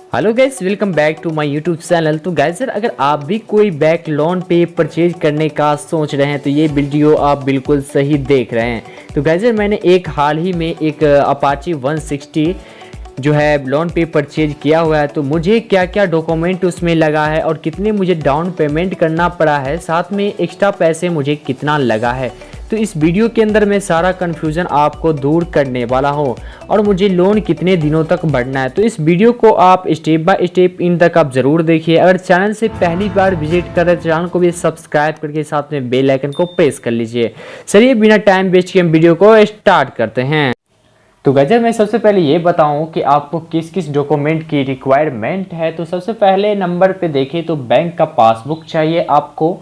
Hello guys, welcome back to my YouTube channel. तो guys अगर आप भी कोई बाइक लोन पे परचेज करने का सोच रहे हैं तो ये वीडियो आप बिल्कुल सही देख रहे हैं। तो गाइस मैंने एक हाल ही में एक अपाची 160 जो है लोन पे परचेज किया हुआ है। तो मुझे क्या क्या डॉक्यूमेंट उसमें लगा है और कितने मुझे डाउन पेमेंट करना पड़ा है, साथ में एक्स्ट्रा पैसे मुझे कितना लगा है, तो इस वीडियो के अंदर मैं सारा कन्फ्यूज़न आपको दूर करने वाला हूँ और मुझे लोन कितने दिनों तक भरना है। तो इस वीडियो को आप स्टेप बाय स्टेप इन तक आप ज़रूर देखिए। अगर चैनल से पहली बार विजिट कर रहे हैं तो चैनल को भी सब्सक्राइब करके साथ में बेल आइकन को प्रेस कर लीजिए। चलिए बिना टाइम वेस्ट किए हम वीडियो को स्टार्ट करते हैं। तो गजर मैं सबसे पहले ये बताऊं कि आपको किस किस डॉक्यूमेंट की रिक्वायरमेंट है। तो सबसे पहले नंबर पे देखें तो बैंक का पासबुक चाहिए आपको,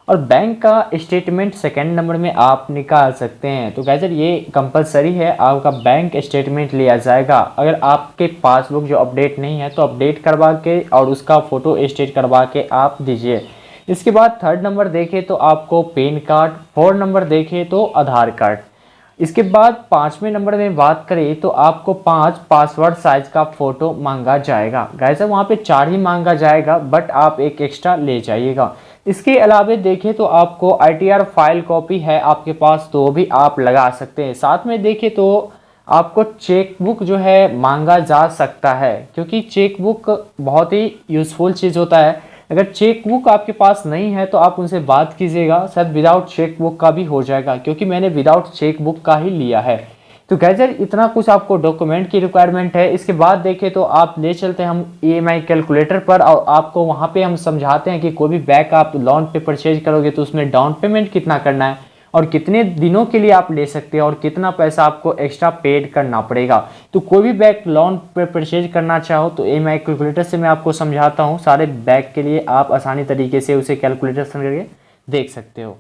और बैंक का स्टेटमेंट सेकंड नंबर में आप निकाल सकते हैं। तो गैजर ये कंपलसरी है, आपका बैंक स्टेटमेंट लिया जाएगा। अगर आपके पासबुक जो अपडेट नहीं है तो अपडेट करवा के और उसका फ़ोटो स्टेट करवा के आप दीजिए। इसके बाद थर्ड नंबर देखें तो आपको पैन कार्ड, फोर्थ नंबर देखें तो आधार कार्ड। इसके बाद पाँचवें नंबर में बात करें तो आपको 5 पासवर्ड साइज का फ़ोटो मांगा जाएगा। गैजर वहाँ पे 4 ही मांगा जाएगा, बट आप एक एक्स्ट्रा ले जाइएगा। इसके अलावा देखें तो आपको ITR फाइल कॉपी है आपके पास तो भी आप लगा सकते हैं। साथ में देखें तो आपको चेक बुक जो है मांगा जा सकता है, क्योंकि चेक बुक बहुत ही यूज़फुल चीज़ होता है। अगर चेक बुक आपके पास नहीं है तो आप उनसे बात कीजिएगा, शायद विदाउट चेक बुक का भी हो जाएगा, क्योंकि मैंने विदाउट चेक बुक का ही लिया है। तो गैजर इतना कुछ आपको डॉक्यूमेंट की रिक्वायरमेंट है। इसके बाद देखें तो आप ले चलते हैं हम EMI कैलकुलेटर पर, और आपको वहाँ पे हम समझाते हैं कि कोई भी बाइक आप लोन पे परचेज करोगे तो उसमें डाउन पेमेंट कितना करना है और कितने दिनों के लिए आप ले सकते हैं और कितना पैसा आपको एक्स्ट्रा पेड करना पड़ेगा। तो कोई भी बाइक लोन पे परचेज करना चाहो तो EMI कैलकुलेटर से मैं आपको समझाता हूँ। सारे बाइक के लिए आप आसानी तरीके से उसे कैलकुलेटर करके देख सकते हो।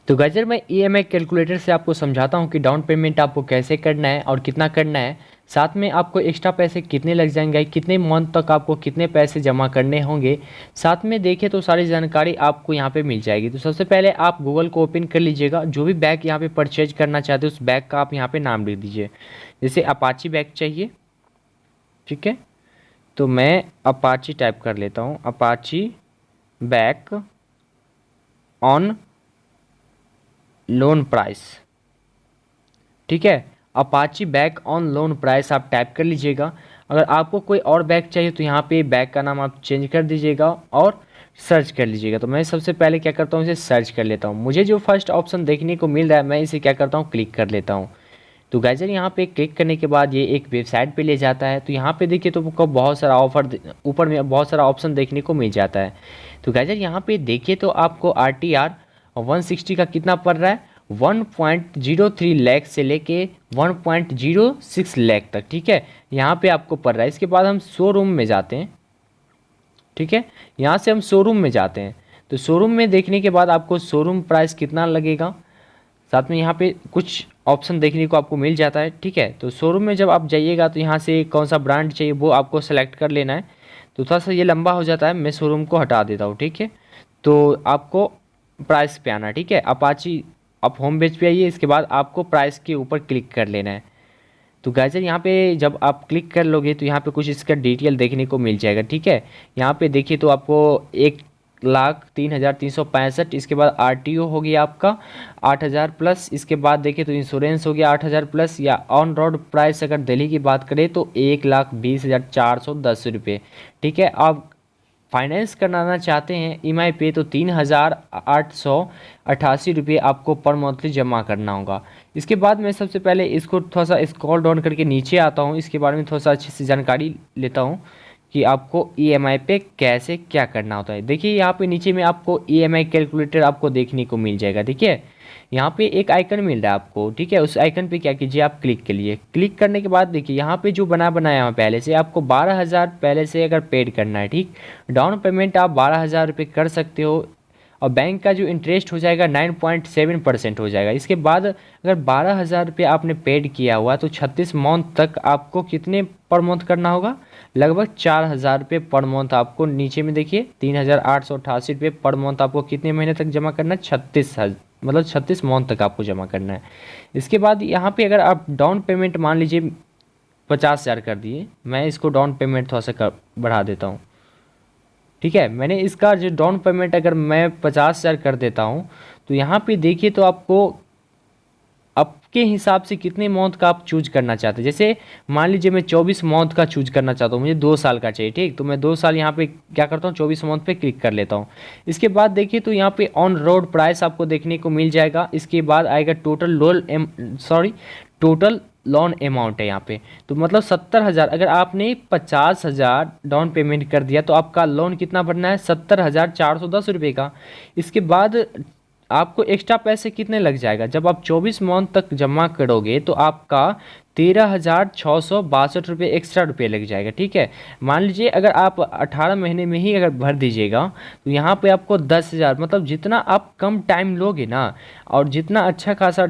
तो गजर मैं EMI कैलकुलेटर से आपको समझाता हूँ कि डाउन पेमेंट आपको कैसे करना है और कितना करना है, साथ में आपको एक्स्ट्रा पैसे कितने लग जाएंगे, कितने मंथ तक आपको कितने पैसे जमा करने होंगे। साथ में देखें तो सारी जानकारी आपको यहाँ पे मिल जाएगी। तो सबसे पहले आप गूगल को ओपन कर लीजिएगा, जो भी बैग यहाँ पे परचेज करना चाहते हो उस बैग का आप यहाँ पे नाम लिख दीजिए। जैसे अपाची बैग चाहिए, ठीक है, तो मैं अपाची टाइप कर लेता हूँ, Apache bag on loan price, ठीक है, Apache bag on loan price आप टाइप कर लीजिएगा। अगर आपको कोई और बैग चाहिए तो यहाँ पे बैग का नाम आप चेंज कर दीजिएगा और सर्च कर लीजिएगा। तो मैं सबसे पहले क्या करता हूँ, इसे सर्च कर लेता हूँ। मुझे जो फर्स्ट ऑप्शन देखने को मिल रहा है मैं इसे क्या करता हूँ, क्लिक कर लेता हूँ। तो गाइजर यहाँ पे क्लिक करने के बाद ये एक वेबसाइट पे ले जाता है। तो यहाँ पे देखिए तो आपको बहुत सारा ऑफर, ऊपर में बहुत सारा ऑप्शन देखने को मिल जाता है। तो गाइजर यहाँ पे देखिए तो आपको RTR 160 का कितना पड़ रहा है, 1.03 लाख से लेके 1.06 लाख तक, ठीक है, यहाँ पे आपको पड़ रहा है। इसके बाद हम शोरूम में जाते हैं, ठीक है, यहाँ से हम शोरूम में जाते हैं। तो शोरूम में देखने के बाद आपको शोरूम प्राइस कितना लगेगा, साथ में यहाँ पे कुछ ऑप्शन देखने को आपको मिल जाता है, ठीक है। तो शोरूम में जब आप जाइएगा तो यहाँ से कौन सा ब्रांड चाहिए वो आपको सेलेक्ट कर लेना है। तो थोड़ा सा ये लंबा हो जाता है, मैं शोरूम को हटा देता हूँ, ठीक है। तो आपको प्राइस पे आना, ठीक है, अपाची आप होम पेज पे आइए। इसके बाद आपको प्राइस के ऊपर क्लिक कर लेना है। तो गाइजर यहाँ पे जब आप क्लिक कर लोगे तो यहाँ पे कुछ इसका डिटेल देखने को मिल जाएगा, ठीक है। यहाँ पे देखिए तो आपको 1,03,365, इसके बाद RTO हो गया आपका 8,000 प्लस। इसके बाद देखिए तो इंश्योरेंस हो गया 8,000 प्लस, या ऑन रोड प्राइस अगर दिल्ली की बात करें तो 1,20,410 रुपये, ठीक है। आप फाइनेंस कराना चाहते हैं EMI पे तो 3,888 रुपये आपको पर मंथली जमा करना होगा। इसके बाद मैं सबसे पहले इसको थोड़ा सा स्क्रॉल डाउन करके नीचे आता हूँ, इसके बारे में थोड़ा सा अच्छे से जानकारी लेता हूँ कि आपको EMI पे कैसे क्या करना होता है। देखिए यहाँ पे नीचे में आपको EMI कैलकुलेटर आपको देखने को मिल जाएगा, ठीक है। यहाँ पे एक आइकन मिल रहा है आपको, ठीक है, उस आइकन पे क्या कीजिए आप क्लिक करिए। क्लिक करने के बाद देखिए यहाँ पे जो बनाया है पहले से आपको 12,000 पहले से अगर पेड करना है, ठीक, डाउन पेमेंट आप 12,000 रुपये कर सकते हो, और बैंक का जो इंटरेस्ट हो जाएगा 9.7% हो जाएगा। इसके बाद अगर 12,000 रुपये आपने पेड किया हुआ तो 36 मंथ तक आपको कितने पर मंथ करना होगा, लगभग 4,000 रुपये पर मंथ आपको नीचे में देखिए 3,888 रुपये पर मंथ आपको कितने महीने तक जमा करना है, 36 मंथ तक आपको जमा करना है। इसके बाद यहाँ पे अगर आप डाउन पेमेंट मान लीजिए 50,000 कर दिए। मैं इसको डाउन पेमेंट थोड़ा सा बढ़ा देता हूँ। ठीक है, मैंने इसका जो डाउन पेमेंट अगर मैं 50,000 कर देता हूँ तो यहाँ पे देखिए तो आपको आपके हिसाब से कितने मंथ का आप चूज करना चाहते हैं। जैसे मान लीजिए मैं 24 मंथ का चूज करना चाहता हूँ, मुझे 2 साल का चाहिए। ठीक, तो मैं 2 साल यहाँ पे क्या करता हूँ, 24 मंथ पे क्लिक कर लेता हूँ। इसके बाद देखिए तो यहाँ पे ऑन रोड प्राइस आपको देखने को मिल जाएगा। इसके बाद आएगा टोटल लोन अमाउंट है यहाँ पे। तो मतलब 70,000, अगर आपने 50,000 डाउन पेमेंट कर दिया तो आपका लोन कितना भरना है, 70,410 रुपये का। इसके बाद आपको एक्स्ट्रा पैसे कितने लग जाएगा, जब आप 24 मंथ तक जमा करोगे तो आपका 13,662 एक्स्ट्रा रुपये लग जाएगा। ठीक है, मान लीजिए अगर आप 18 महीने में ही अगर भर दीजिएगा तो यहाँ पे आपको 10,000, मतलब जितना आप कम टाइम लोगे ना और जितना अच्छा खासा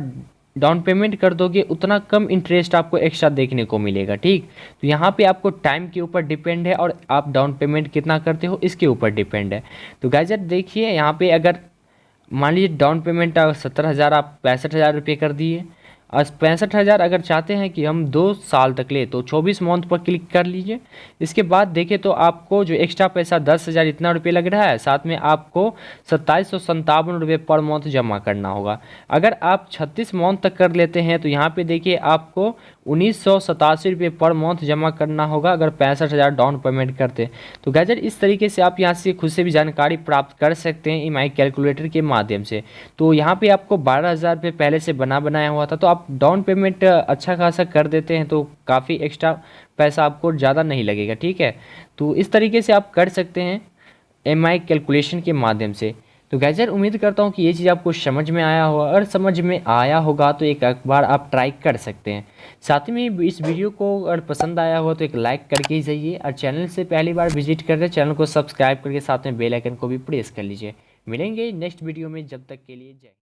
डाउन पेमेंट कर दोगे उतना कम इंटरेस्ट आपको एक्स्ट्रा देखने को मिलेगा। ठीक, तो यहाँ पे आपको टाइम के ऊपर डिपेंड है और आप डाउन पेमेंट कितना करते हो इसके ऊपर डिपेंड है। तो गाइस देखिए यहाँ पे अगर मान लीजिए डाउन पेमेंट 70,000, आप 65,000 रुपये कर दिए। और 65,000 अगर चाहते हैं कि हम 2 साल तक ले तो 24 मंथ पर क्लिक कर लीजिए। इसके बाद देखिए तो आपको जो एक्स्ट्रा पैसा 10,000 इतना रुपये लग रहा है, साथ में आपको 2757 रुपये पर मंथ जमा करना होगा। अगर आप 36 मंथ तक कर लेते हैं तो यहाँ पे देखिए आपको 1987 रुपये पर मंथ जमा करना होगा अगर 65,000 डाउन पेमेंट करते। तो गैजेट इस तरीके से आप यहाँ से खुद से भी जानकारी प्राप्त कर सकते हैं EMI कैलकुलेटर के माध्यम से। तो यहाँ पे आपको 12,000 रुपये पहले से बनाया हुआ था, तो आप डाउन पेमेंट अच्छा खासा कर देते हैं तो काफ़ी एक्स्ट्रा पैसा आपको ज़्यादा नहीं लगेगा। ठीक है, तो इस तरीके से आप कर सकते हैं EMI कैलकुलेशन के माध्यम से। तो गैजर उम्मीद करता हूँ कि ये चीज़ आपको समझ में आया होगा। अगर समझ में आया होगा तो एक बार आप ट्राई कर सकते हैं। साथ ही में इस वीडियो को अगर पसंद आया हो तो एक लाइक करके ही जाइए, और चैनल से पहली बार विजिट कर रहे चैनल को सब्सक्राइब करके साथ में बेल आइकन को भी प्रेस कर लीजिए। मिलेंगे नेक्स्ट वीडियो में, जब तक के लिए जय।